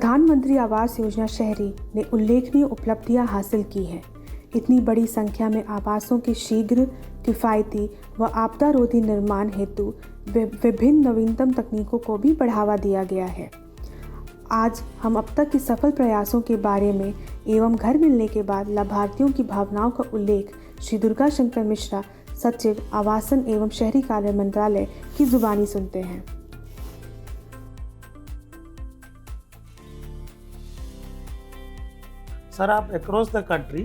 प्रधानमंत्री आवास योजना शहरी ने उल्लेखनीय उपलब्धियां हासिल की हैं। इतनी बड़ी संख्या में आवासों के शीघ्र, किफ़ायती व आपदा रोधी निर्माण हेतु विभिन्न नवीनतम तकनीकों को भी बढ़ावा दिया गया है। आज हम अब तक के सफल प्रयासों के बारे में एवं घर मिलने के बाद लाभार्थियों की भावनाओं का उल्लेख श्री दुर्गा शंकर मिश्रा, सचिव आवासन एवं शहरी कार्य मंत्रालय की जुबानी सुनते हैं। सर, आप अक्रॉस द कंट्री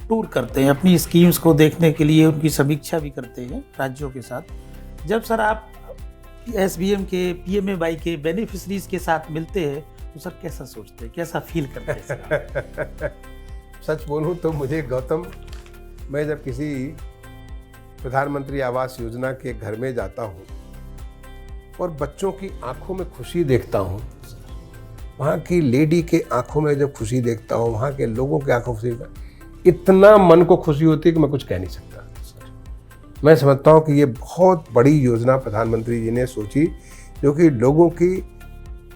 टूर करते हैं, अपनी स्कीम्स को देखने के लिए उनकी समीक्षा भी करते हैं राज्यों के साथ। जब सर आप SBM के, PMAY के बेनिफिशरीज के साथ मिलते हैं तो सर कैसा सोचते हैं, कैसा फील करते हैं सर? सच बोलूं तो मुझे गौतम, मैं जब किसी प्रधानमंत्री आवास योजना के घर में जाता हूं और बच्चों की आंखों में खुशी देखता हूं, वहाँ की लेडी के आंखों में जब खुशी देखता हूँ, वहाँ के लोगों के आंखों में खुशी देखता हूँ, इतना मन को खुशी होती है कि मैं कुछ कह नहीं सकता। मैं समझता हूँ कि ये बहुत बड़ी योजना प्रधानमंत्री जी ने सोची, जो कि लोगों की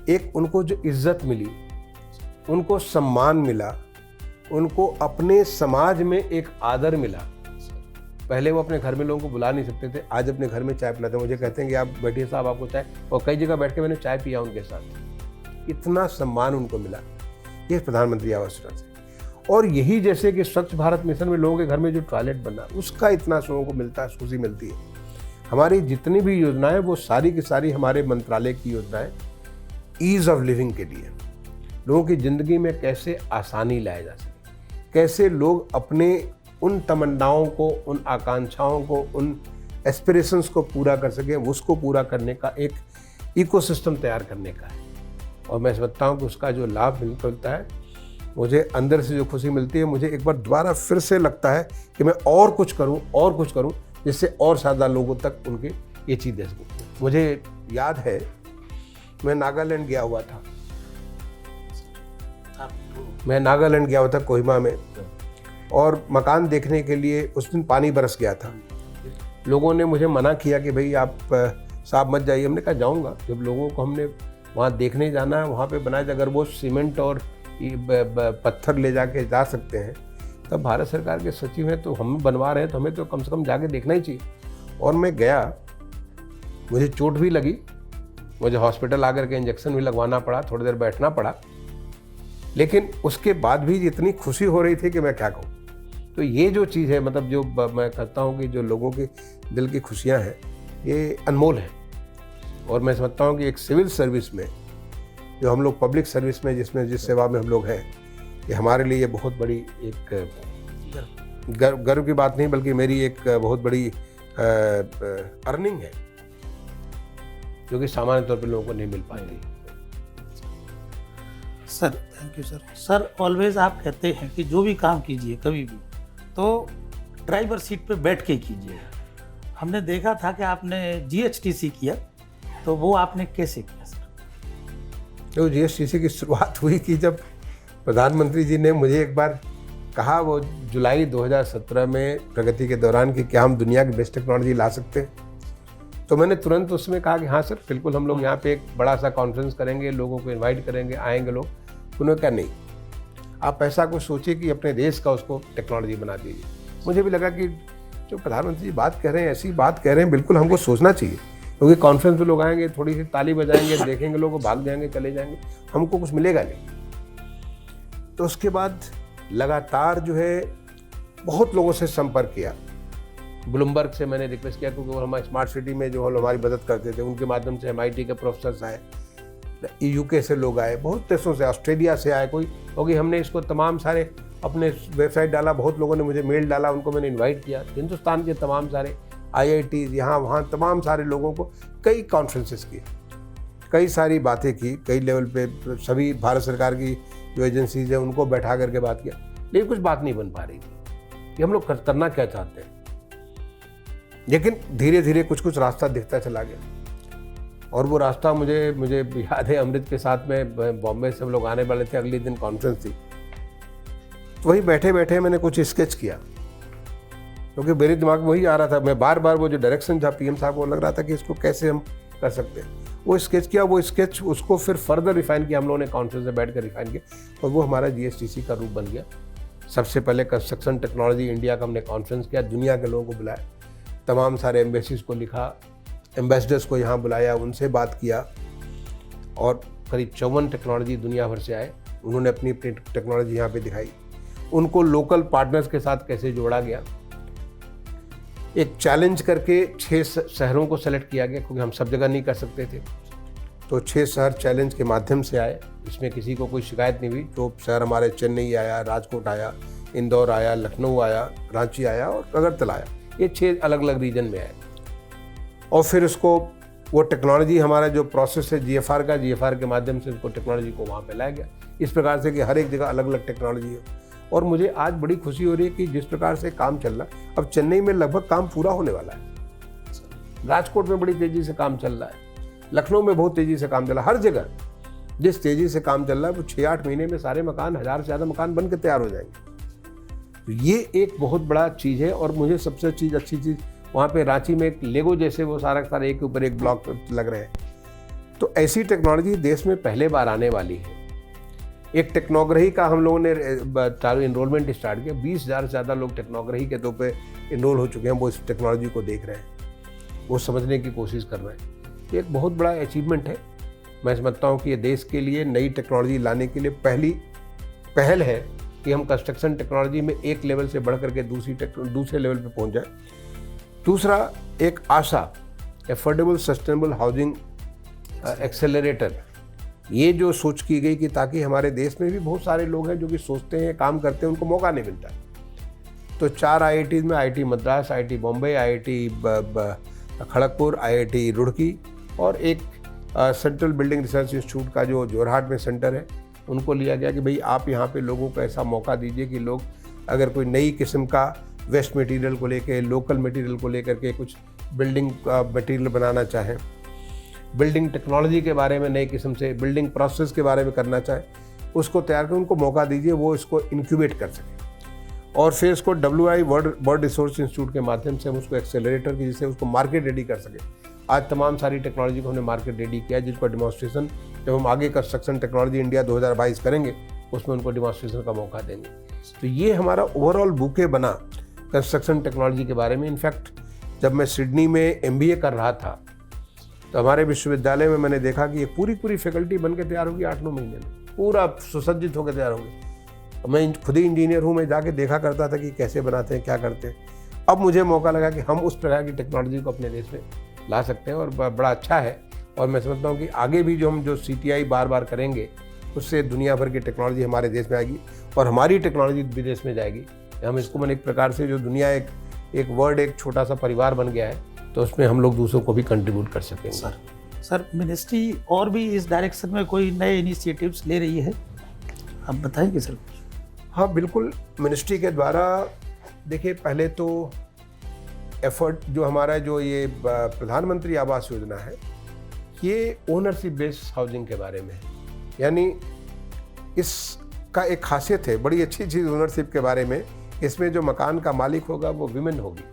एक, उनको जो इज्जत मिली, उनको सम्मान मिला, उनको अपने समाज में एक आदर मिला। पहले वो अपने घर में लोगों को बुला नहीं सकते थे, आज अपने घर में चाय पिलाते हैं। मुझे कहते हैं कि आप बैठिए साहब, आपको चाय, और कई जगह बैठ के मैंने चाय पिया उनके साथ। इतना सम्मान उनको मिला ये प्रधानमंत्री आवास योजना से। और यही जैसे कि स्वच्छ भारत मिशन में लोगों के घर में जो टॉयलेट बना, उसका इतना लोगों को मिलता है, खुशी मिलती है। हमारी जितनी भी योजनाएं, वो सारी की सारी हमारे मंत्रालय की योजनाएं ईज ऑफ लिविंग के लिए, लोगों की ज़िंदगी में कैसे आसानी लाया जा सके, कैसे लोग अपने उन तमन्नाओं को, उन आकांक्षाओं को, उन एस्पिरेशंस को पूरा कर सकें, उसको पूरा करने का एक इकोसिस्टम तैयार करने का है। और मैं समझता हूँ कि उसका जो लाभ मिलता है, मुझे अंदर से जो खुशी मिलती है, मुझे एक बार दोबारा फिर से लगता है कि मैं और कुछ करूँ जिससे और ज़्यादा लोगों तक उनके ये चीज़ दे सकूँ। मुझे याद है, मैं नागालैंड गया हुआ था, कोहिमा में, और मकान देखने के लिए उस दिन पानी बरस गया था। लोगों ने मुझे मना किया कि भाई आप साहब मत जाइए। हमने कहा जाऊँगा। जब लोगों को हमने वहाँ देखने जाना है, वहाँ पे बनाया, अगर वो सीमेंट और पत्थर ले जाके जा सकते हैं, तब भारत सरकार के सचिव हैं तो हम बनवा रहे हैं, तो हमें तो कम से कम जाके देखना ही चाहिए। और मैं गया, मुझे चोट भी लगी, मुझे हॉस्पिटल आकर के इंजेक्शन भी लगवाना पड़ा, थोड़ी देर बैठना पड़ा, लेकिन उसके बाद भी इतनी खुशी हो रही थी कि मैं क्या कहूँ। तो ये जो चीज़ है, मतलब जो मैं कहता हूँ कि जो लोगों के दिल की खुशियाँ हैं, ये अनमोल है। और मैं समझता हूँ कि एक सिविल सर्विस में, जो हम लोग पब्लिक सर्विस में जिस सेवा में हम लोग हैं, ये हमारे लिए ये बहुत बड़ी एक गर्व की बात नहीं, बल्कि मेरी एक बहुत बड़ी अर्निंग है, जो कि सामान्य तौर पे लोगों को नहीं मिल पाती। Sir thank you sir. Sir always आप कहते हैं कि जो भी काम कीजिए कभी भी, तो ड्राइवर सीट पे बैठ के कीजिए। हमने देखा था कि आपने GSTC किया, तो वो आपने कैसे किया सर? तो GSTC की शुरुआत हुई कि जब प्रधानमंत्री जी ने मुझे एक बार कहा, वो जुलाई 2017 में प्रगति के दौरान, कि क्या हम दुनिया की बेस्ट टेक्नोलॉजी ला सकते हैं। तो मैंने तुरंत उसमें कहा कि हाँ सर, बिल्कुल, हम लोग यहाँ पे एक बड़ा सा कॉन्फ्रेंस करेंगे, लोगों को इन्वाइट करेंगे, आएंगे लोग। उन्होंने कहा नहीं, आप ऐसा कुछ सोचिए कि अपने देश का उसको टेक्नोलॉजी बना दीजिए। मुझे भी लगा कि जो प्रधानमंत्री जी बात कह रहे हैं, ऐसी बात कह रहे हैं, बिल्कुल हमको सोचना चाहिए, क्योंकि कॉन्फ्रेंस में लोग आएंगे, थोड़ी सी ताली बजाएंगे, देखेंगे लोग, भाग जाएंगे, चले जाएंगे, हमको कुछ मिलेगा नहीं। तो उसके बाद लगातार जो है बहुत लोगों से संपर्क किया। ब्लूमबर्ग से मैंने रिक्वेस्ट किया, क्योंकि वो हमारे स्मार्ट सिटी में जो हमारी मदद करते थे, उनके माध्यम से MIT के प्रोफेसर्स आए, UK से लोग आए, बहुत देशों से, ऑस्ट्रेलिया से आए कोई, क्योंकि हमने इसको तमाम सारे अपने वेबसाइट डाला, बहुत लोगों ने मुझे मेल डाला, उनको मैंने इन्वाइट किया। हिंदुस्तान के तमाम सारे IITs, यहाँ वहाँ तमाम सारे लोगों को, कई कॉन्फ्रेंसेस किए, कई सारी बातें की, कई लेवल पे सभी भारत सरकार की जो एजेंसीज है उनको बैठा करके बात किया, लेकिन कुछ बात नहीं बन पा रही थी कि हम लोग करना क्या चाहते हैं। लेकिन धीरे धीरे कुछ रास्ता दिखता चला गया। और वो रास्ता मुझे याद है, अमृत के साथ में बॉम्बे से हम लोग आने वाले थे, अगले दिन कॉन्फ्रेंस थी, तो वही बैठे बैठे मैंने कुछ स्केच किया, क्योंकि मेरे दिमाग में वही आ रहा था। मैं बार बार वो जो डायरेक्शन था PM साहब को, लग रहा था कि इसको कैसे हम कर सकते हैं। वो स्केच किया, वो स्केच उसको फिर फर्दर रिफाइन किया, हम लोगों ने काउंसिल से बैठ कर रिफाइन किया और वो हमारा GSTC का रूप बन गया। सबसे पहले कंस्ट्रक्शन टेक्नोलॉजी इंडिया का हमने कॉन्फ्रेंस किया, दुनिया के लोगों को बुलाया, तमाम सारे एम्बेसीज को लिखा, एम्बेसडर्स को यहाँ बुलाया, उनसे बात किया और करीब 54 टेक्नोलॉजी दुनिया भर से आए, उन्होंने अपनी टेक्नोलॉजी यहाँ पे दिखाई। उनको लोकल पार्टनर्स के साथ कैसे जोड़ा गया, एक चैलेंज करके 6 शहरों को सेलेक्ट किया गया क्योंकि हम सब जगह नहीं कर सकते थे, तो 6 शहर चैलेंज के माध्यम से आए, इसमें किसी को कोई शिकायत नहीं हुई। जो शहर हमारे चेन्नई आया, राजकोट आया, इंदौर आया, लखनऊ आया, रांची आया और अगरतला आया, ये 6 अलग अलग रीजन में आए। और फिर उसको वो टेक्नोलॉजी हमारा जो प्रोसेस है GFR के माध्यम से उसको टेक्नोलॉजी को वहाँ पे लाया गया, इस प्रकार से कि हर एक जगह अलग अलग टेक्नोलॉजी है। और मुझे आज बड़ी खुशी हो रही है कि जिस प्रकार से काम चल रहा है, अब चेन्नई में लगभग काम पूरा होने वाला है, राजकोट में बड़ी तेजी से काम चल रहा है, लखनऊ में बहुत तेजी से काम चल रहा है, हर जगह जिस तेजी से काम चल रहा है वो 6-8 महीने में सारे मकान, 1000 से ज़्यादा मकान बन के तैयार हो जाएंगे। तो ये एक बहुत बड़ा चीज़ है। और मुझे सबसे अच्छी चीज़ वहाँ पे रांची में एक लेगो जैसे वो सारा एक के ऊपर एक ब्लॉक लग रहे हैं, तो ऐसी टेक्नोलॉजी देश में पहले बार आने वाली है। एक टेक्नोग्राही का हम लोगों ने चालू इनरोलमेंट स्टार्ट किया, 20,000 से ज़्यादा लोग टेक्नोग्राही के तौर पे इनरोल हो चुके हैं, वो इस टेक्नोलॉजी को देख रहे हैं, वो समझने की कोशिश कर रहे हैं। ये एक बहुत बड़ा अचीवमेंट है। मैं समझता हूँ कि ये देश के लिए नई टेक्नोलॉजी लाने के लिए पहली पहल है कि हम कंस्ट्रक्शन टेक्नोलॉजी में एक लेवल से बढ़ करके दूसरे लेवल पे पहुँच जाए। दूसरा एक आशा, एफोर्डेबल सस्टेनेबल हाउसिंग एक्सेलरेटर, ये जो सोच की गई कि ताकि हमारे देश में भी बहुत सारे लोग हैं जो कि सोचते हैं, काम करते हैं, उनको मौका नहीं मिलता। तो 4 IITs में IIT Madras, IIT Bombay, IIT Kharagpur, IIT Roorkee और एक सेंट्रल बिल्डिंग रिसर्च इंस्टीट्यूट का जो जोरहाट में सेंटर है, उनको लिया गया कि भाई आप यहाँ पे लोगों को ऐसा मौका दीजिए कि लोग अगर कोई नई किस्म का वेस्ट मटेरियल को लेकर, लोकल मटेरियल को लेकर के कुछ बिल्डिंग मटेरियल बनाना चाहें, बिल्डिंग टेक्नोलॉजी के बारे में नई किस्म से बिल्डिंग प्रोसेस के बारे में करना चाहे, उसको तैयार कर उनको मौका दीजिए, वो इसको इंक्यूबेट कर सकें। और फिर इसको WI वर्ल्ड रिसोर्स इंस्टीट्यूट के माध्यम से हम उसको एक्सेलरेटर की, जिससे उसको मार्केट रेडी कर सकें। आज तमाम सारी टेक्नोलॉजी को हमने मार्केट रेडी किया, जिसको डिमॉन्स्ट्रेशन जब हम आगे कंस्ट्रक्शन टेक्नोलॉजी इंडिया 2022 करेंगे उसमें उनको डिमॉन्स्ट्रेशन का मौका देंगे। तो ये हमारा ओवरऑल बुके बना कंस्ट्रक्शन टेक्नोलॉजी के बारे में। इनफैक्ट जब मैं सिडनी में MBA कर रहा था तो हमारे विश्वविद्यालय में मैंने देखा कि ये पूरी फैकल्टी बन के तैयार होगी 8-9 महीने में, पूरा सुसज्जित होकर तैयार होगी। मैं खुद ही इंजीनियर हूँ, मैं जाके देखा करता था कि कैसे बनाते हैं, क्या करते हैं। अब मुझे मौका लगा कि हम उस प्रकार की टेक्नोलॉजी को अपने देश में ला सकते हैं और बड़ा अच्छा है। और मैं समझता हूँ कि आगे भी जो CTI बार करेंगे, उससे दुनिया भर की टेक्नोलॉजी हमारे देश में आएगी और हमारी टेक्नोलॉजी विदेश में जाएगी। हम इसको मैंने एक प्रकार से जो दुनिया एक वर्ल्ड, एक छोटा सा परिवार बन गया है, तो उसमें हम लोग दूसरों को भी कंट्रीब्यूट कर सकेंगे। सर मिनिस्ट्री और भी इस डायरेक्शन में कोई नए इनिशिएटिव्स ले रही है, आप बताएंगे सर? हाँ बिल्कुल, मिनिस्ट्री के द्वारा देखिए, पहले तो एफर्ट जो हमारा जो ये प्रधानमंत्री आवास योजना है, ये ओनरशिप बेस्ड हाउसिंग के बारे में है। यानी इसका एक खासियत है, बड़ी अच्छी चीज़ ओनरशिप के बारे में, इसमें जो मकान का मालिक होगा वो विमेन होगी,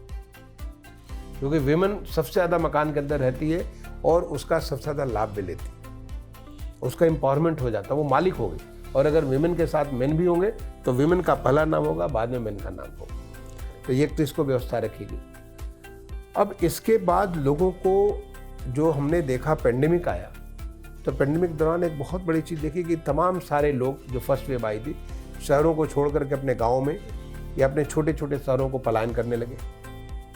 क्योंकि विमेन सबसे ज़्यादा मकान के अंदर रहती है और उसका सबसे ज़्यादा लाभ भी लेती है, उसका एम्पावरमेंट हो जाता है, वो मालिक होगी। और अगर विमेन के साथ मेन भी होंगे तो विमेन का पहला नाम होगा, बाद में मेन का नाम होगा। तो ये तो इसको व्यवस्था रखी गई। अब इसके बाद लोगों को जो हमने देखा, पेंडेमिक आया, तो पेंडेमिक के दौरान एक बहुत बड़ी चीज़ देखी कि तमाम सारे लोग जो फर्स्ट वेव आई थी, शहरों को छोड़ करके अपने गाँव में या अपने छोटे छोटे शहरों को पलायन करने लगे।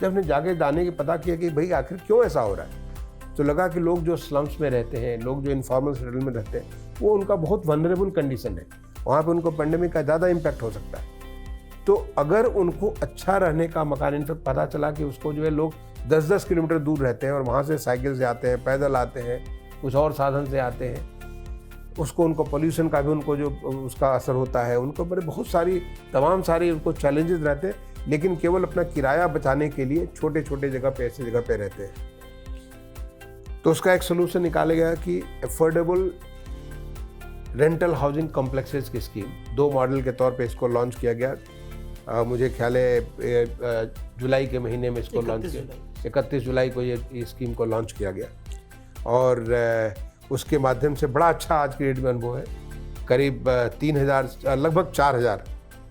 जब हमने जाके जाने की पता किया कि भाई आखिर क्यों ऐसा हो रहा है, तो लगा कि लोग जो स्लम्स में रहते हैं, लोग जो इनफॉर्मल सेटल में रहते हैं, वो उनका बहुत वनरेबल कंडीशन है, वहाँ पे उनको पेंडेमिक का ज़्यादा इम्पैक्ट हो सकता है। तो अगर उनको अच्छा रहने का मकान, इनफैक्ट पता चला कि उसको जो है लोग 10-10 किलोमीटर दूर रहते हैं और वहाँ से साइकिल से आते हैं, पैदल आते हैं, कुछ और साधन से आते हैं, उसको उनको पोल्यूशन का भी उनको जो उसका असर होता है, उनको बड़े बहुत सारी तमाम सारी उनको चैलेंजेस रहते हैं, लेकिन केवल अपना किराया बचाने के लिए छोटे छोटे जगह पे, ऐसी जगह पे रहते हैं। तो उसका एक सोल्यूशन निकाला गया कि अफोर्डेबल रेंटल हाउसिंग कॉम्प्लेक्सेस की स्कीम 2 मॉडल के तौर पे इसको लॉन्च किया गया। मुझे ख्याल है जुलाई के महीने में इसको लॉन्च किया, 31 जुलाई को ये स्कीम को लॉन्च किया गया। और उसके माध्यम से बड़ा अच्छा आज की डेट में अनुभव है। करीब 3,000 लगभग 4,000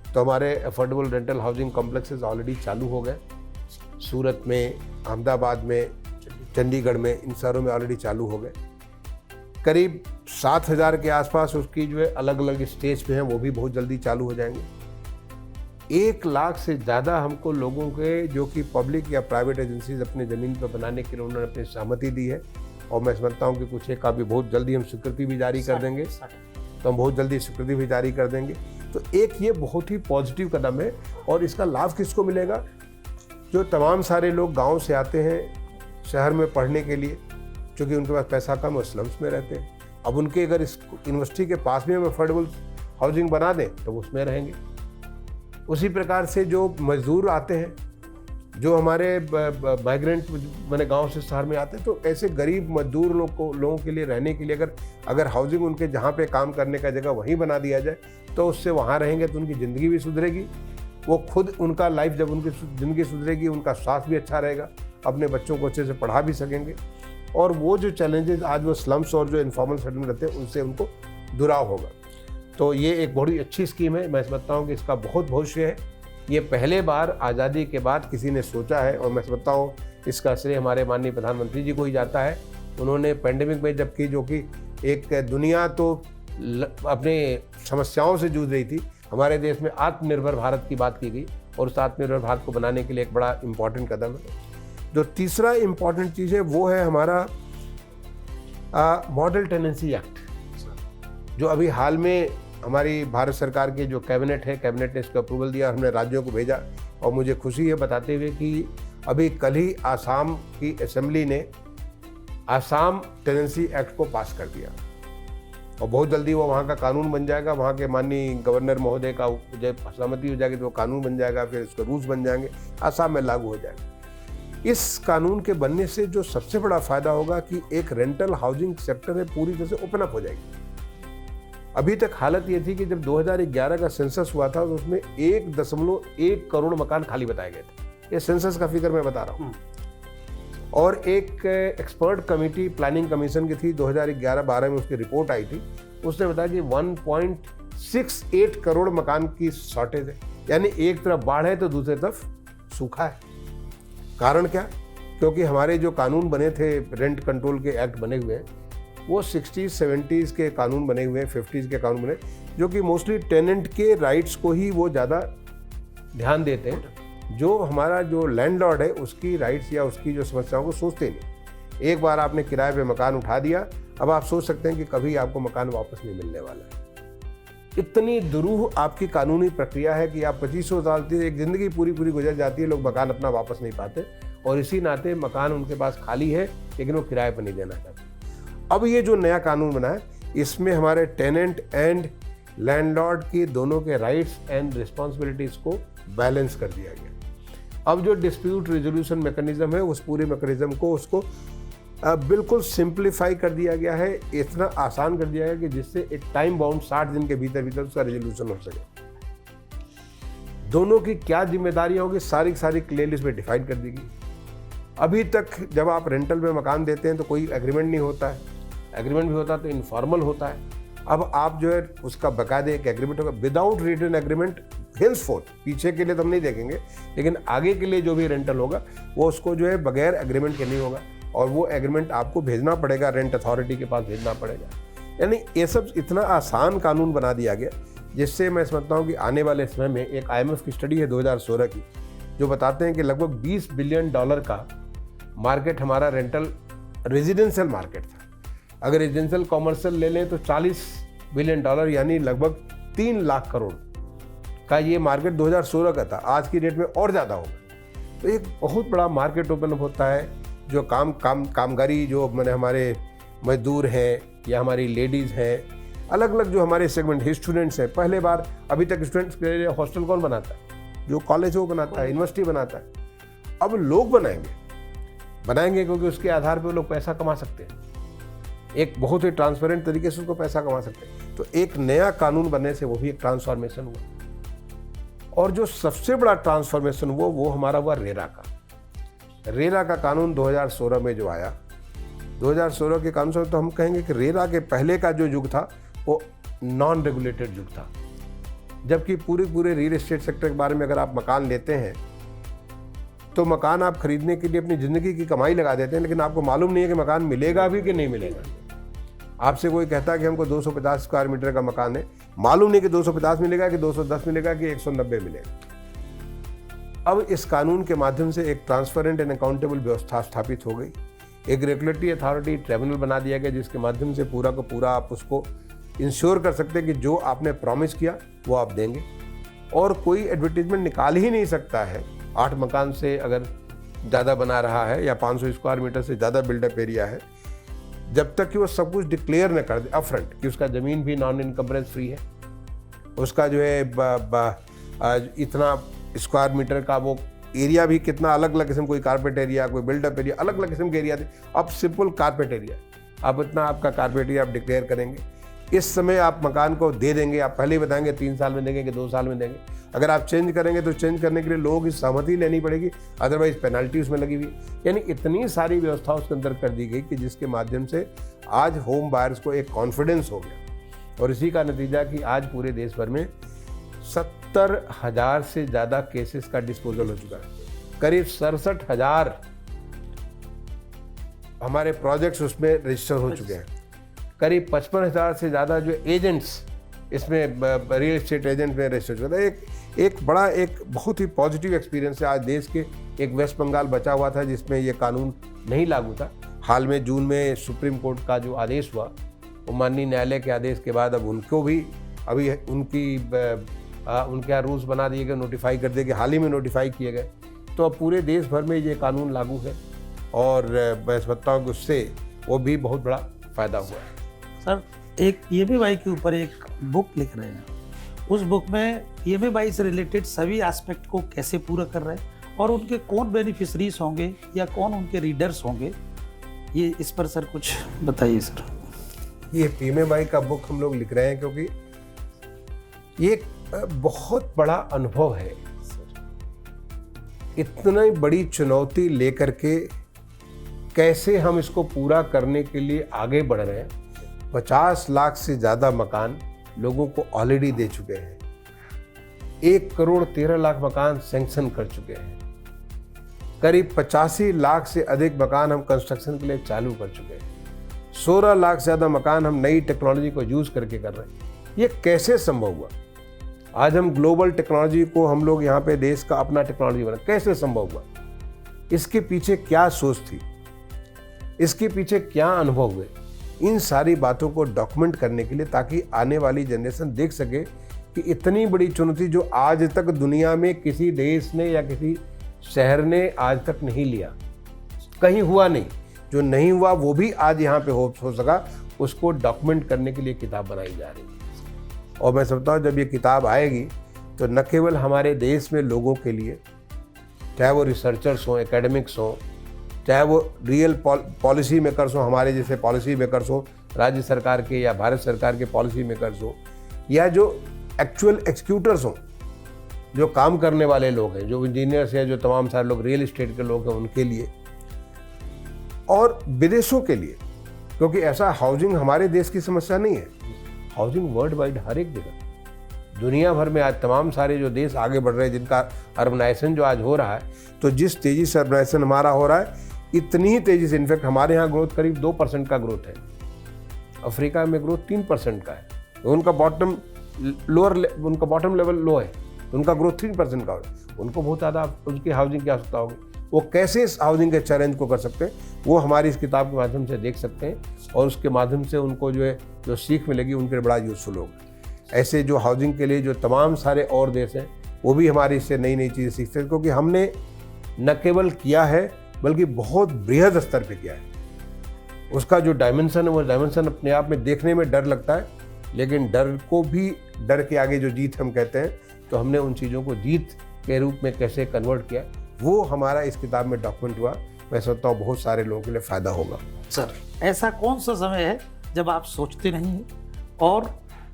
तो हमारे affordable rental housing complexes already चालू हो गए। सूरत में, अहमदाबाद में, चंडीगढ़ में, इन शहरों में ऑलरेडी चालू हो गए। करीब 7,000 के आसपास उसकी जो है अलग अलग स्टेज पे हैं, वो भी बहुत जल्दी चालू हो जाएंगे। 1 लाख से ज़्यादा हमको लोगों के जो कि पब्लिक या प्राइवेट एजेंसीज अपने ज़मीन पर बनाने के लिए उन्होंने अपनी सहमति दी है, और मैं समझता हूँ कि कुछ एक का भी बहुत जल्दी हम स्वीकृति भी जारी कर देंगे, तो हम बहुत जल्दी स्वीकृति भी जारी कर देंगे। तो एक ये बहुत ही पॉजिटिव कदम है। और इसका लाभ किसको मिलेगा? जो तमाम सारे लोग गांव से आते हैं शहर में पढ़ने के लिए, क्योंकि उनके पास पैसा कम और स्लम्स में रहते हैं। अब उनके अगर इस यूनिवर्सिटी के पास में हम अफोर्डेबल हाउसिंग बना दें तो वो उसमें रहेंगे। उसी प्रकार से जो मजदूर आते हैं, जो हमारे माइग्रेंट मैंने गांव से शहर में आते हैं, तो ऐसे गरीब मजदूर लोगों के लिए रहने के लिए अगर हाउसिंग उनके जहाँ पे काम करने का जगह वहीं बना दिया जाए तो उससे वहाँ रहेंगे तो उनकी ज़िंदगी भी सुधरेगी। वो खुद उनका लाइफ, जब उनकी ज़िंदगी सुधरेगी, उनका स्वास्थ्य भी अच्छा रहेगा, अपने बच्चों को अच्छे से पढ़ा भी सकेंगे, और वो जो चैलेंजेस आज वो स्लम्स और जो इनफॉर्मल सेटल में रहते हैं उनसे उनको दुराव होगा। तो ये एक बड़ी अच्छी स्कीम है। मैं समझता हूँ कि इसका बहुत भविष्य है। ये पहले बार आज़ादी के बाद किसी ने सोचा है, और मैं समझता हूँ इसका श्रेय हमारे माननीय प्रधानमंत्री जी को ही जाता है। उन्होंने पैंडेमिक में जबकि जो कि एक दुनिया तो अपने समस्याओं से जूझ रही थी, हमारे देश में आत्मनिर्भर भारत की बात की गई, और उस आत्मनिर्भर भारत को बनाने के लिए एक बड़ा इम्पॉर्टेंट कदम है। जो तीसरा इम्पॉर्टेंट चीज़ है वो है हमारा मॉडल टेनेंसी एक्ट, जो अभी हाल में हमारी भारत सरकार के जो कैबिनेट है, कैबिनेट ने इसका अप्रूवल दिया, हमने राज्यों को भेजा, और मुझे खुशी है बताते हुए कि अभी कल ही आसाम की असेंबली ने आसाम टेनेंसी एक्ट को पास कर दिया, और बहुत जल्दी वो वहाँ का कानून बन जाएगा। वहाँ के माननीय गवर्नर महोदय का जब सहमति हो जाएगी तो वो कानून बन जाएगा, फिर उसके रूल्स बन जाएंगे, आसाम में लागू हो जाएगा। इस कानून के बनने से जो सबसे बड़ा फायदा होगा कि एक रेंटल हाउसिंग सेक्टर है पूरी तरह से ओपन अप हो जाएगी। अभी तक हालत ये थी कि जब 2011 का सेंसस हुआ था तो उसमें 1.1 करोड़ मकान खाली बताए गए थे। ये सेंसस का फिगर मैं बता रहा हूँ। और एक एक्सपर्ट कमेटी प्लानिंग कमीशन की थी, 2011-12 में उसकी रिपोर्ट आई थी, उसने बताया कि 1.68 करोड़ मकान की शॉर्टेज है। यानी एक तरफ बाढ़ है तो दूसरी तरफ सूखा है। कारण क्या? क्योंकि हमारे जो कानून बने थे, रेंट कंट्रोल के एक्ट बने हुए हैं, वो 60s 70s के कानून बने हुए हैं, 50s के कानून बने, जो कि मोस्टली टेनेंट के राइट्स को ही वो ज़्यादा ध्यान देते हैं। जो हमारा जो लैंडलॉर्ड है उसकी राइट्स या उसकी जो समस्याओं को सोचते नहीं। एक बार आपने किराए पे मकान उठा दिया, अब आप सोच सकते हैं कि कभी आपको मकान वापस नहीं मिलने वाला है। इतनी दुरूह आपकी कानूनी प्रक्रिया है कि आप 2500 साल से एक ज़िंदगी पूरी गुजर जाती है, लोग मकान अपना वापस नहीं पाते, और इसी नाते मकान उनके पास खाली है लेकिन वो किराए पर नहीं देना चाहते। अब ये जो नया कानून बना है, इसमें हमारे टेनेंट एंड लैंडलॉर्ड की दोनों के राइट्स एंड रिस्पॉन्सिबिलिटीज़ को बैलेंस कर दिया गया। अब जो डिस्प्यूट रेजोल्यूशन मैकेनिज्म है, उस पूरे मैकेनिज्म को उसको बिल्कुल सिंप्लीफाई कर दिया गया है, इतना आसान कर दिया गया कि जिससे एक टाइम बाउंड 60 दिन के भीतर उसका रेजोल्यूशन हो सके। दोनों की क्या जिम्मेदारियां होगी सारी क्लियरली इसमें डिफाइन कर दी गई। अभी तक जब आप रेंटल में मकान देते हैं तो कोई एग्रीमेंट नहीं होता है, एग्रीमेंट भी होता तो इनफॉर्मल होता है। अब आप जो है उसका बकायदे एक एग्रीमेंट होगा, विदाउट रिटन एग्रीमेंट हेंसफोर्थ, पीछे के लिए तो हम नहीं देखेंगे, लेकिन आगे के लिए जो भी रेंटल होगा वो उसको जो है बगैर एग्रीमेंट के नहीं होगा, और वो एग्रीमेंट आपको भेजना पड़ेगा, रेंट अथॉरिटी के पास भेजना पड़ेगा। यानी ये सब इतना आसान कानून बना दिया गया, जिससे मैं समझता हूँ कि आने वाले समय में एक IMF की स्टडी है 2016 की, जो बताते हैं कि लगभग $20 बिलियन का मार्केट हमारा रेंटल रेजिडेंशियल मार्केट था। अगर रेजिडेंशियल कॉमर्शियल ले लें तो $40 बिलियन यानी लगभग 3 लाख करोड़ का ये मार्केट 2016 का था। आज की डेट में और ज़्यादा होगा। तो एक बहुत बड़ा मार्केट ओपन अप होता है। जो कामगारी जो मैंने हमारे मजदूर हैं या हमारी लेडीज़ हैं, अलग अलग जो हमारे सेगमेंट स्टूडेंट्स हैं, पहले बार अभी तक स्टूडेंट्स के लिए हॉस्टल कौन बनाता है? जो कॉलेज है वो बनाता है, यूनिवर्सिटी बनाता है। अब लोग बनाएंगे क्योंकि उसके आधार पर लोग पैसा कमा सकते हैं, एक बहुत ही ट्रांसपेरेंट तरीके से उसको पैसा कमा सकते हैं। तो एक नया कानून बनने से वो भी एक ट्रांसफॉर्मेशन हुआ। और जो सबसे बड़ा ट्रांसफॉर्मेशन हुआ वो हमारा हुआ रेरा का कानून 2016 में जो आया, 2016 के कानून से तो हम कहेंगे कि रेरा के पहले का जो युग था वो नॉन रेगुलेटेड युग था, जबकि पूरे रियल एस्टेट सेक्टर के बारे में अगर आप मकान लेते हैं तो मकान आप खरीदने के लिए अपनी ज़िंदगी की कमाई लगा देते हैं, लेकिन आपको मालूम नहीं है कि मकान मिलेगा भी कि नहीं मिलेगा। आपसे कोई कहता है कि हमको 250 स्क्वायर मीटर का मकान है, मालूम नहीं कि 250 मिलेगा कि 210 मिलेगा कि 190 मिलेगा। अब इस कानून के माध्यम से एक ट्रांसपेरेंट एंड अकाउंटेबल व्यवस्था स्थापित हो गई, एक रेगुलेटरी अथॉरिटी ट्रिब्यूनल बना दिया गया, जिसके माध्यम से पूरा का पूरा आप उसको इंश्योर कर सकते हैं कि जो आपने प्रॉमिस किया वो आप देंगे, और कोई एडवर्टीजमेंट निकाल ही नहीं सकता है 8 मकान से अगर ज़्यादा बना रहा है या 500 स्क्वायर मीटर से ज़्यादा बिल्डअप एरिया है, जब तक कि वो सब कुछ डिक्लेयर न कर दे अपफ्रंट कि उसका ज़मीन भी नॉन इनकम्बरेंस फ्री है, उसका जो है इतना स्क्वायर मीटर का वो एरिया भी कितना अलग अलग किस्म, कोई कारपेट एरिया, कोई बिल्डअप एरिया, अलग अलग किस्म के एरिया थे। अब सिंपल कारपेट एरिया, आप इतना आपका कारपेट एरिया आप डिक्लेयर करेंगे, इस समय आप मकान को दे देंगे, आप पहले ही बताएंगे 3 साल में देंगे कि 2 साल में देंगे। अगर आप चेंज करेंगे तो चेंज करने के लिए लोगों की सहमति लेनी पड़ेगी, अदरवाइज पेनल्टी उसमें लगी हुई। यानी इतनी सारी व्यवस्था उसके अंदर कर दी गई कि जिसके माध्यम से आज होम बायर्स को एक कॉन्फिडेंस हो गया, और इसी का नतीजा कि आज पूरे देश भर में 70,000 से ज़्यादा केसेस का डिस्पोजल हो चुका है। करीब 67,000 हमारे प्रोजेक्ट्स उसमें रजिस्टर हो चुके हैं। करीब 55,000 से ज़्यादा जो एजेंट्स इसमें रियल एस्टेट एजेंट में रजिस्टर हो चुका है। एक बहुत ही पॉजिटिव एक्सपीरियंस है। आज देश के एक वेस्ट बंगाल बचा हुआ था जिसमें ये कानून नहीं लागू था। हाल में जून में सुप्रीम कोर्ट का जो आदेश हुआ, वो माननीय न्यायालय के आदेश के बाद अब उनको भी अभी उनके यहाँ रूल्स बना दिए गए, नोटिफाई कर दिए गए, हाल ही में नोटिफाई किए गए। तो अब पूरे देश भर में ये कानून लागू है, और मैं समझता हूँ कि उससे वो भी बहुत बड़ा फ़ायदा हुआ है। सर, एक PMAY के ऊपर एक बुक लिख रहे हैं, उस बुक में PMAY से रिलेटेड सभी एस्पेक्ट को कैसे पूरा कर रहे हैं और उनके कौन बेनिफिशरीज होंगे या कौन उनके रीडर्स होंगे, ये इस पर सर कुछ बताइए सर। ये PMAY का बुक हम लोग लिख रहे हैं क्योंकि ये एक बहुत बड़ा अनुभव है। इतनी बड़ी चुनौती लेकर के कैसे हम इसको पूरा करने के लिए आगे बढ़ रहे हैं। 50 लाख से ज़्यादा मकान लोगों को ऑलरेडी दे चुके हैं, 1,13,00,000 मकान सैंक्शन कर चुके हैं, करीब 85 लाख से अधिक मकान हम कंस्ट्रक्शन के लिए चालू कर चुके हैं, 16 लाख से ज़्यादा मकान हम नई टेक्नोलॉजी को यूज़ करके कर रहे हैं। ये कैसे संभव हुआ? आज हम ग्लोबल टेक्नोलॉजी को हम लोग यहाँ पे देश का अपना टेक्नोलॉजी बना, कैसे संभव हुआ? इसके पीछे क्या सोच थी, इसके पीछे क्या अनुभव हुए? इन सारी बातों को डॉक्यूमेंट करने के लिए, ताकि आने वाली जनरेशन देख सके कि इतनी बड़ी चुनौती जो आज तक दुनिया में किसी देश ने या किसी शहर ने आज तक नहीं लिया, कहीं हुआ नहीं, जो नहीं हुआ वो भी आज यहाँ पे हो सका, उसको डॉक्यूमेंट करने के लिए किताब बनाई जा रही है। और मैं समझता हूँ जब ये किताब आएगी तो न केवल हमारे देश में लोगों के लिए, चाहे वो रिसर्चर्स हों, एकेडमिक्स हों, चाहे वो रियल पॉलिसी मेकर्स हों, हमारे जैसे पॉलिसी मेकर्स हों, राज्य सरकार के या भारत सरकार के पॉलिसी मेकर्स हों, या जो एक्चुअल एक्सिक्यूटर्स हों, जो काम करने वाले लोग हैं, जो इंजीनियर्स हैं, जो तमाम सारे लोग रियल एस्टेट के लोग हैं, उनके लिए, और विदेशों के लिए, क्योंकि ऐसा हाउसिंग हमारे देश की समस्या नहीं है, हाउसिंग वर्ल्ड वाइड हर एक जगह दुनिया भर में आज तमाम सारे जो देश आगे बढ़ रहे हैं, जिनका अर्बनाइजेशन जो आज हो रहा है, तो जिस तेज़ी से अर्बनाइजेशन हमारा हो रहा है, इतनी ही तेज़ी से, इनफैक्ट हमारे यहाँ ग्रोथ करीब 2% का ग्रोथ है, अफ्रीका में ग्रोथ 3% का है, तो उनका बॉटम लेवल लो है, उनका ग्रोथ 3% का हो, उनको बहुत ज़्यादा उनकी हाउसिंग की आवश्यकता होगी। वो कैसे इस हाउसिंग के चैलेंज को कर सकते हैं, वो हमारी इस किताब के माध्यम से देख सकते हैं, और उसके माध्यम से उनको जो सीख मिलेगी उनके लिए बड़ा यूजफुल होगा। ऐसे जो हाउसिंग के लिए जो तमाम सारे और देश हैं, वो भी हमारी इससे नई नई चीज़ें सीखते हैं, क्योंकि हमने न केवल किया है बल्कि बहुत बृहद स्तर पे किया है। उसका जो डायमेंशन है, वो डायमेंशन अपने आप में देखने में डर लगता है, लेकिन डर को भी, डर के आगे जो जीत हम कहते हैं, तो हमने उन चीज़ों को जीत के रूप में कैसे कन्वर्ट किया, वो हमारा इस किताब में डॉक्यूमेंट हुआ। मैं सोचता हूँ बहुत सारे लोगों के लिए फ़ायदा होगा। सर, ऐसा कौन सा समय है जब आप सोचते नहीं हैं और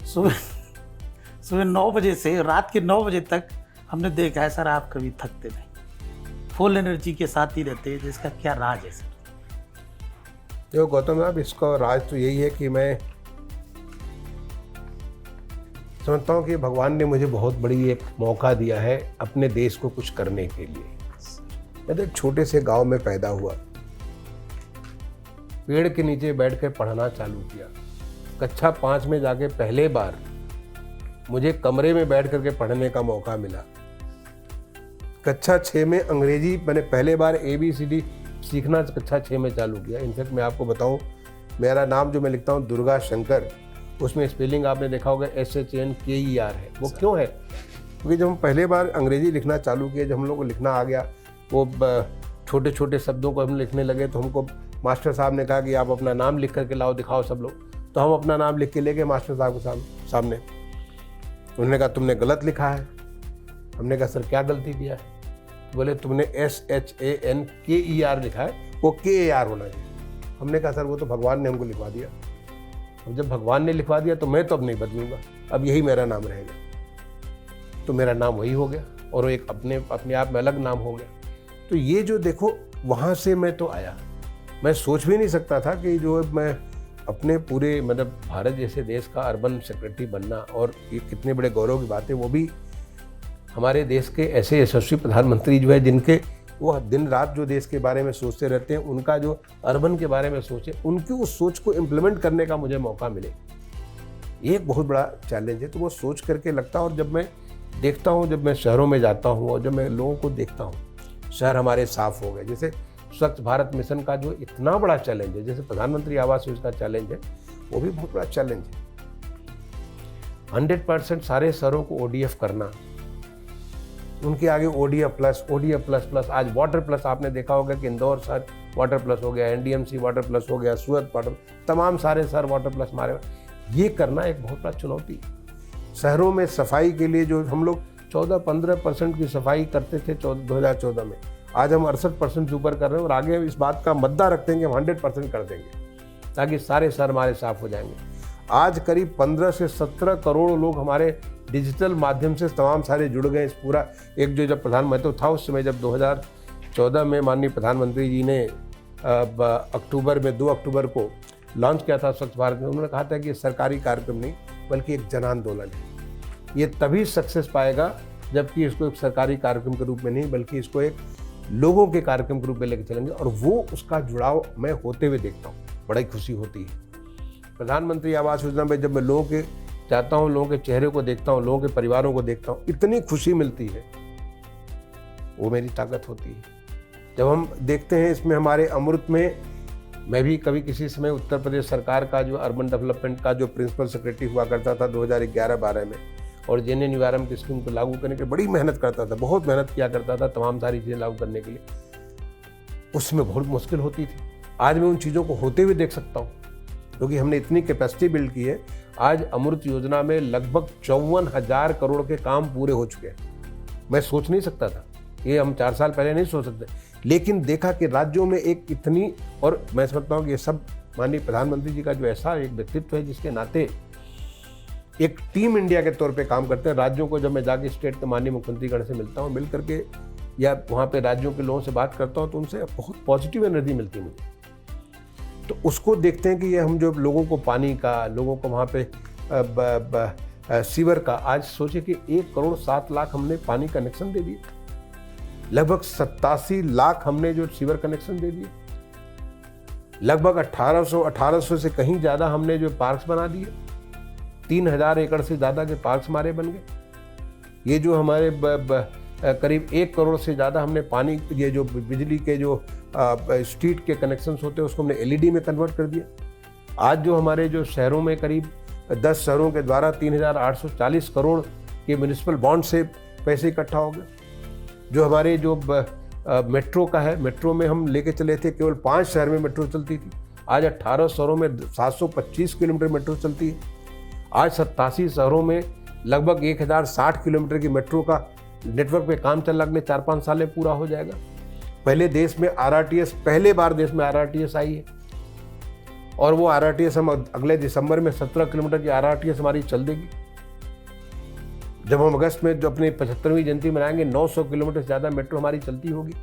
सुबह 9 बजे से रात के 9 बजे तक हमने देखा है सर, आप कभी थकते नहीं, फुल एनर्जी के साथ ही रहते हैं, जिसका क्या राज है सर? जो गौतम साहब, इसका राज तो यही है कि मैं समझता हूँ कि भगवान ने मुझे बहुत बड़ी एक मौका दिया है अपने देश को कुछ करने के लिए। मैं तो एक छोटे से गांव में पैदा हुआ, पेड़ के नीचे बैठकर पढ़ना चालू किया। कक्षा 5 में जाके पहले बार मुझे कमरे में बैठ करके पढ़ने का मौका मिला। कक्षा 6 में अंग्रेजी मैंने पहले बार ABCD सीखना कक्षा 6 में चालू किया। इनफैक्ट मैं आपको बताऊं, मेरा नाम जो मैं लिखता हूं दुर्गा शंकर, उसमें स्पेलिंग आपने देखा होगा SHNKER है। वो क्यों है? क्योंकि जब हम पहले बार अंग्रेजी लिखना चालू किए, जब हम लोग को लिखना आ गया, वो छोटे छोटे शब्दों को हम लिखने लगे, तो हमको मास्टर साहब ने कहा कि आप अपना नाम लिख करके लाओ, दिखाओ सब लोग। तो हम अपना नाम लिख के ले गए मास्टर साहब के सामने। उन्होंने कहा तुमने गलत लिखा है। हमने कहा सर क्या गलती किया है? बोले तुमने SHANKER लिखा है, वो KAR होना चाहिए। हमने कहा सर वो तो भगवान ने हमको लिखवा दिया। अब जब भगवान ने लिखवा दिया तो मैं तो अब नहीं बदलूंगा, अब यही मेरा नाम रहेगा। तो मेरा नाम वही हो गया और वो एक अपने आप में अलग नाम हो गया। तो ये जो देखो, वहाँ से मैं तो आया, मैं सोच भी नहीं सकता था कि जो मैं अपने पूरे मतलब भारत जैसे देश का अर्बन सेक्रेटरी बनना, और ये कितने बड़े गौरव की बात है, वो भी हमारे देश के ऐसे यशस्वी प्रधानमंत्री जो है जिनके वो दिन रात जो देश के बारे में सोचते रहते हैं, उनका जो अर्बन के बारे में सोचे, उनकी उस सोच को इम्प्लीमेंट करने का मुझे मौका मिले, ये एक बहुत बड़ा चैलेंज है। तो वो सोच करके लगता है, और जब मैं देखता हूँ, जब मैं शहरों में जाता हूँ और जब मैं लोगों को देखता हूँ, शहर हमारे साफ हो गए। जैसे स्वच्छ भारत मिशन का जो इतना बड़ा चैलेंज है, जैसे प्रधानमंत्री आवास योजना का चैलेंज है, वो भी बहुत बड़ा चैलेंज है। 100% सारे शहरों को ODF करना, उनके आगे ODF प्लस। आज वाटर प्लस आपने देखा होगा कि इंदौर शहर वाटर प्लस हो गया, NDMC वाटर प्लस हो गया, सूरत वाटर, तमाम सारे शहर वाटर प्लस मारे। ये करना एक बहुत बड़ा चुनौती। शहरों में सफाई के लिए जो हम लोग 14-15% की सफाई करते थे 2014 में, आज हम 68% से ऊपर कर रहे हैं, और आगे इस बात का मद्दा रखते हैं कि हम 100% कर देंगे ताकि सारे शहर हमारे साफ हो जाएंगे। आज करीब 15 से 17 करोड़ लोग हमारे डिजिटल माध्यम से तमाम सारे जुड़ गए। इस पूरा एक जो जब प्रधानमंत्री था उस समय, जब 2014 में माननीय प्रधानमंत्री जी ने अक्टूबर में 2 अक्टूबर को लॉन्च किया था स्वच्छ भारत में, उन्होंने कहा था कि ये सरकारी कार्यक्रम नहीं बल्कि एक जन आंदोलन है। ये तभी सक्सेस पाएगा जबकि इसको एक सरकारी कार्यक्रम के रूप में नहीं बल्कि इसको एक लोगों के कार्यक्रम के रूप में लेकर चलेंगे, और वो उसका जुड़ाव मैं होते हुए देखता हूँ, बड़ी खुशी होती है। प्रधानमंत्री आवास योजना में जब मैं लोगों के जाता हूँ, लोगों के चेहरे को देखता हूँ, लोगों के परिवारों को देखता हूँ, इतनी खुशी मिलती है, वो मेरी ताकत होती है। जब हम देखते हैं इसमें हमारे अमृत में, मैं भी कभी किसी समय उत्तर प्रदेश सरकार का जो अर्बन डेवलपमेंट का जो प्रिंसिपल सेक्रेटरी हुआ करता था 2011-12 में, और JNNURM की स्कीम को लागू करने के बड़ी मेहनत करता था, बहुत मेहनत किया करता था तमाम सारी चीज़ें लागू करने के लिए। उसमें बहुत मुश्किल होती थी। आज मैं उन चीज़ों को होते हुए देख सकता हूँ क्योंकि हमने इतनी कैपेसिटी बिल्ड की है। आज अमृत योजना में लगभग 54,000 करोड़ के काम पूरे हो चुके हैं। मैं सोच नहीं सकता था, ये हम 4 साल पहले नहीं सोच सकते, लेकिन देखा कि राज्यों में एक इतनी, और मैं समझता हूँ कि ये सब माननीय प्रधानमंत्री जी का जो ऐसा एक व्यक्तित्व है जिसके नाते एक टीम इंडिया के तौर पे काम करते हैं। राज्यों को जब मैं जाके स्टेट के माननीय मुख्यमंत्रीगण से मिलता हूँ, मिल करके या वहाँ पे राज्यों के लोगों से बात करता हूँ, तो उनसे बहुत पॉजिटिव एनर्जी मिलती है मुझे। तो उसको देखते हैं कि ये हम जो लोगों को पानी का, लोगों को वहाँ पे सीवर का, आज सोचे कि 1,07 लाख हमने पानी कनेक्शन दे दिए, लगभग 87 लाख हमने जो सीवर कनेक्शन दे दिए, लगभग 1800 से कहीं ज़्यादा हमने जो पार्क्स बना दिए, 3,000 एकड़ से ज़्यादा के पार्क्स हमारे बन गए। ये जो हमारे करीब 1 करोड़ से ज़्यादा हमने पानी, ये जो बिजली के जो स्ट्रीट के कनेक्शंस होते हैं उसको हमने LED में कन्वर्ट कर दिया। आज जो हमारे जो शहरों में करीब 10 शहरों के द्वारा 3,840 करोड़ के म्यूनिसिपल बॉन्ड से पैसे इकट्ठा हो गए। जो हमारे जो मेट्रो का है, मेट्रो में हम लेके चले थे, केवल 5 शहर में मेट्रो चलती थी, आज 18 शहरों में 725 किलोमीटर मेट्रो चलती है। आज 87 शहरों में लगभग 1,060 किलोमीटर की मेट्रो का नेटवर्क पे काम चल लगने 4-5 साल में पूरा हो जाएगा। पहले देश में RRTS, पहले बार देश में RRTS आई है, और वो RRTS हम अगले दिसंबर में 17 किलोमीटर की RRTS हमारी चल देगी। जब हम अगस्त में जो अपनी 75वीं जयंती मनाएंगे, 900 किलोमीटर से ज़्यादा मेट्रो हमारी चलती होगी।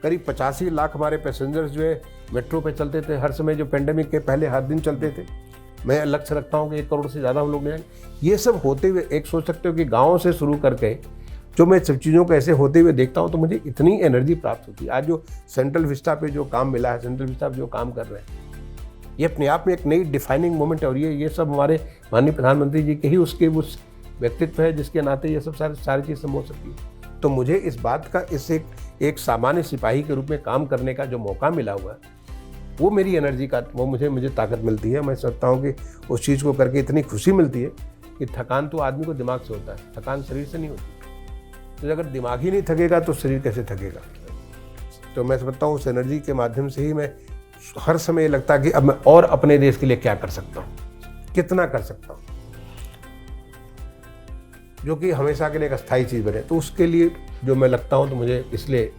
करीब 85 लाख हमारे पैसेंजर्स जो है मेट्रो पे चलते थे हर समय, जो पेंडेमिक के पहले हर दिन चलते थे। मैं लक्ष्य रखता हूँ कि 1 करोड़ से ज़्यादा हम लोग ले आएंगे। ये सब होते हुए एक सोच सकते हो कि गाँव से शुरू करके जो मैं सब चीज़ों को ऐसे होते हुए देखता हूँ तो मुझे इतनी एनर्जी प्राप्त होती है। आज जो सेंट्रल विस्टा पे जो काम मिला है, सेंट्रल विस्टा पे जो काम कर रहे हैं, ये अपने आप में एक नई डिफाइनिंग मोमेंट है। और ये सब हमारे माननीय प्रधानमंत्री जी के ही उसके उस व्यक्तित्व है जिसके नाते ये सब सारी चीज़ संभव हो सकती है। तो मुझे इस बात का इस एक सामान्य सिपाही के रूप में काम करने का जो मौका मिला हुआ है, वो मेरी एनर्जी का, वो मुझे ताकत मिलती है। मैं सोचता हूँ कि उस चीज़ को करके इतनी खुशी मिलती है कि थकान तो आदमी को दिमाग से होता है, थकान शरीर से नहीं होती। तो अगर दिमाग ही नहीं थकेगा तो शरीर कैसे थकेगा। तो मैं समझता हूँ उस एनर्जी के माध्यम से ही मैं हर समय लगता है कि अब मैं और अपने देश के लिए क्या कर सकता हूँ, कितना कर सकता हूँ, जो कि हमेशा के लिए एक अस्थायी चीज़ बने। तो उसके लिए जो मैं लगता हूँ तो मुझे इसलिए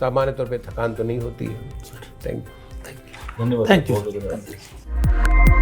सामान्य तौर पे थकान तो नहीं होती है। Thank you. धन्यवाद। Thank you.